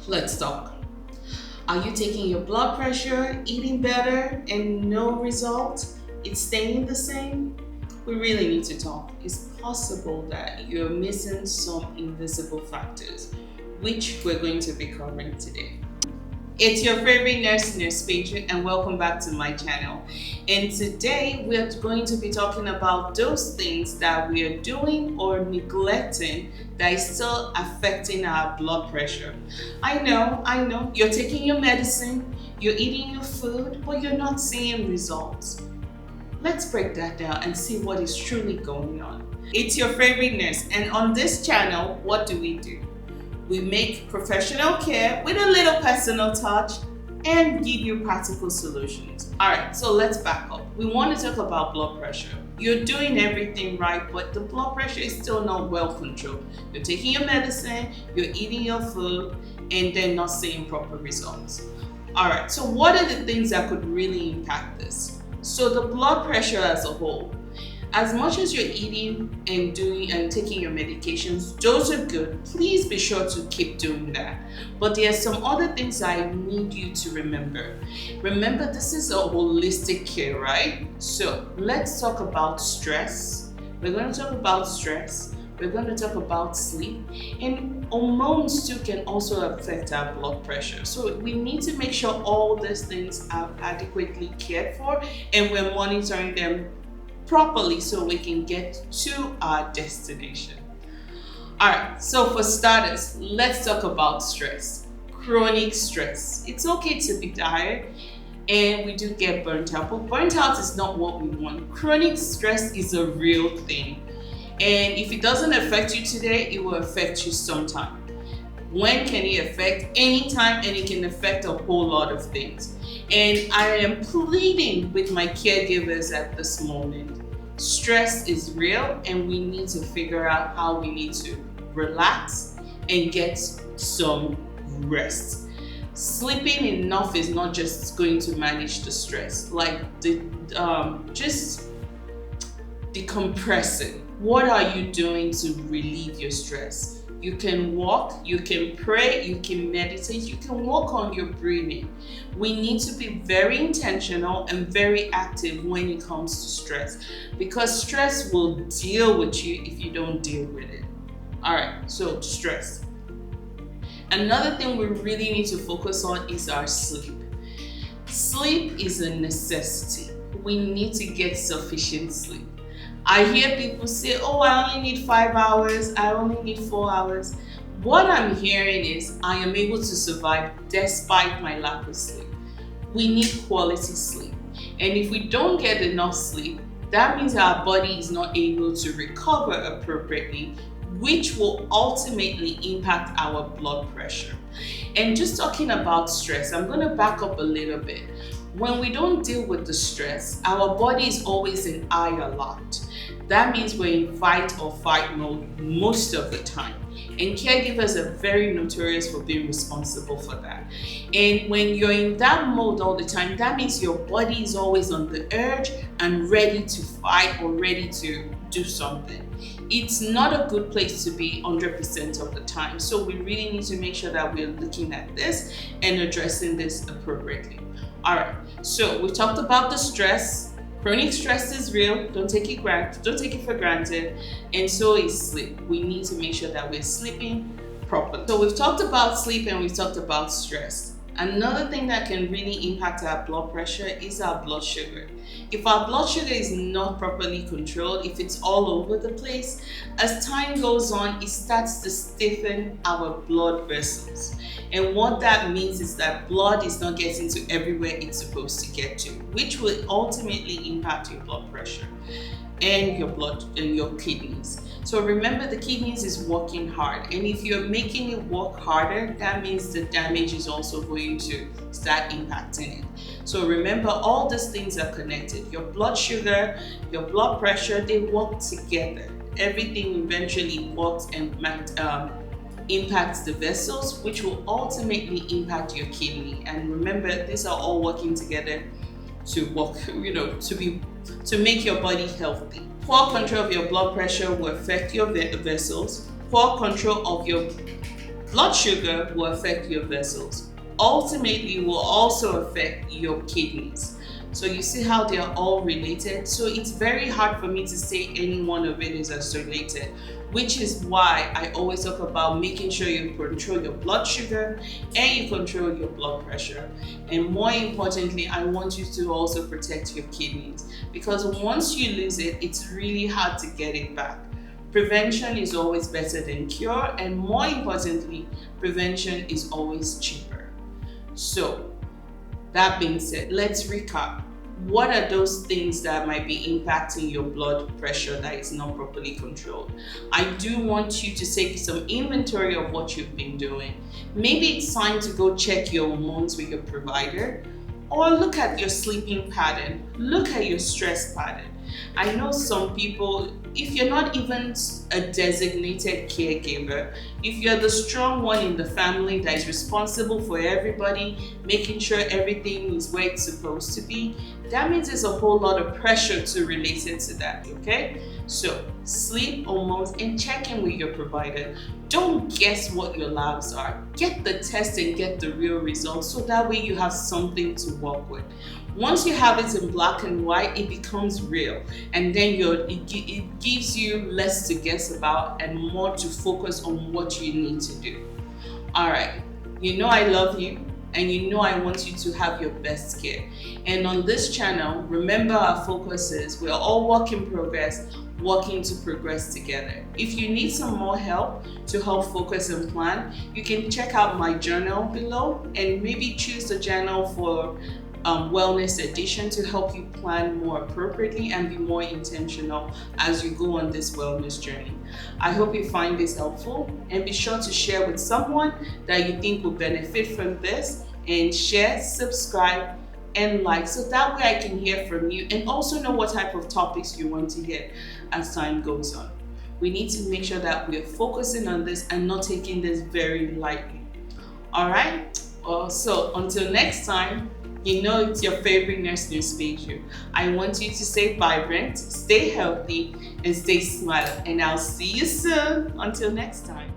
Let's talk. Are you taking your blood pressure, eating better, and no result? It's staying the same? We really need to talk. It's possible that you're missing some invisible factors, which we're going to be covering today. It's your favorite nurse Peju, and welcome back to my channel. And today we're going to be talking about those things that we are doing or neglecting that is still affecting our blood pressure. I know, you're taking your medicine, you're eating your food, but you're not seeing results. Let's break that down and see what is truly going on. It's your favorite nurse, and on this channel, what do? We make professional care with a little personal touch and give you practical solutions. All right, so let's back up. We want to talk about blood pressure. You're doing everything right, but the blood pressure is still not well controlled. You're taking your medicine, you're eating your food, and then not seeing proper results. All right, so what are the things that could really impact this? So the blood pressure as a whole. As much as you're eating and doing and taking your medications, those are good. Please be sure to keep doing that. But there are some other things I need you to remember. Remember, this is a holistic care, right? So let's talk about stress. We're going to talk about stress. We're going to talk about sleep. And hormones too can also affect our blood pressure. So we need to make sure all these things are adequately cared for and we're monitoring them properly so we can get to our destination. All right, so for starters, let's talk about stress. Chronic stress. It's okay to be tired and we do get burnt out, but burnt out is not what we want. Chronic stress is a real thing. And if it doesn't affect you today, it will affect you sometime. When can it affect? Anytime, and it can affect a whole lot of things. And I am pleading with my caregivers at this moment. Stress is real and we need to figure out how we need to relax and get some rest. Sleeping enough is not just going to manage the stress, like just decompressing. What are you doing to relieve your stress? You can walk, you can pray, you can meditate, you can work on your breathing. We need to be very intentional and very active when it comes to stress because stress will deal with you if you don't deal with it. All right, so stress. Another thing we really need to focus on is our sleep. Sleep is a necessity. We need to get sufficient sleep. I hear people say, oh, I only need 5 hours, I only need 4 hours. What I'm hearing is I am able to survive despite my lack of sleep. We need quality sleep. And if we don't get enough sleep, that means our body is not able to recover appropriately, which will ultimately impact our blood pressure. And just talking about stress, I'm going to back up a little bit. When we don't deal with the stress, our body is always in high alert. That means we're in fight or fight mode most of the time. And caregivers are very notorious for being responsible for that. And when you're in that mode all the time, that means your body is always on the urge and ready to fight or ready to do something. It's not a good place to be 100% of the time. So we really need to make sure that we're looking at this and addressing this appropriately. All right, so we talked about the stress. Chronic stress is real. Don't take it for granted. And so is sleep. We need to make sure that we're sleeping properly. So we've talked about sleep and we've talked about stress. Another thing that can really impact our blood pressure is our blood sugar. If our blood sugar is not properly controlled, if it's all over the place, as time goes on, it starts to stiffen our blood vessels. And what that means is that blood is not getting to everywhere it's supposed to get to, which will ultimately impact your blood pressure and your blood and your kidneys. So remember, the kidneys is working hard, and if you're making it work harder, that means the damage is also going to start impacting it. So remember, all these things are connected. Your blood sugar, your blood pressure, they work together. Everything eventually works and impacts the vessels, which will ultimately impact your kidney. And remember, these are all working together to work, to make your body healthy. Poor control of your blood pressure will affect your vessels. Poor control of your Blood sugar will affect your vessels. Ultimately, will also affect your kidneys. So you see how they are all related? So it's very hard for me to say any one of it is isolated, which is why I always talk about making sure you control your blood sugar and you control your blood pressure. And more importantly, I want you to also protect your kidneys, because once you lose it, it's really hard to get it back. Prevention is always better than cure, and more importantly, prevention is always cheaper. So, that being said, let's recap. What are those things that might be impacting your blood pressure that is not properly controlled? I do want you to take some inventory of what you've been doing. Maybe it's time to go check your hormones with your provider, or look at your sleeping pattern, look at your stress pattern. I know some people, if you're not even a designated caregiver, if you're the strong one in the family that is responsible for everybody, making sure everything is where it's supposed to be, that means there's a whole lot of pressure to relate it to that, okay? So sleep, hormones, and check in with your provider. Don't guess what your labs are. Get the test and get the real results, so that way you have something to work with. Once you have it in black and white, it becomes real, and then it gives you less to guess about and more to focus on what you need to do. All right, you know I love you, and you know I want you to have your best care. And on this channel, remember our focus is we're all work in progress, working to progress together. If you need some more help to help focus and plan, you can check out my journal below and maybe choose the journal for wellness edition to help you plan more appropriately and be more intentional as you go on this wellness journey. I hope you find this helpful, and be sure to share with someone that you think will benefit from this, and share, subscribe, and like, so that way I can hear from you and also know what type of topics you want to hear as time goes on. We need to make sure that we're focusing on this and not taking this very lightly. All right? So until next time, you know it's your favorite nurse, Peju. I want you to stay vibrant, stay healthy, and stay smiling. And I'll see you soon. Until next time.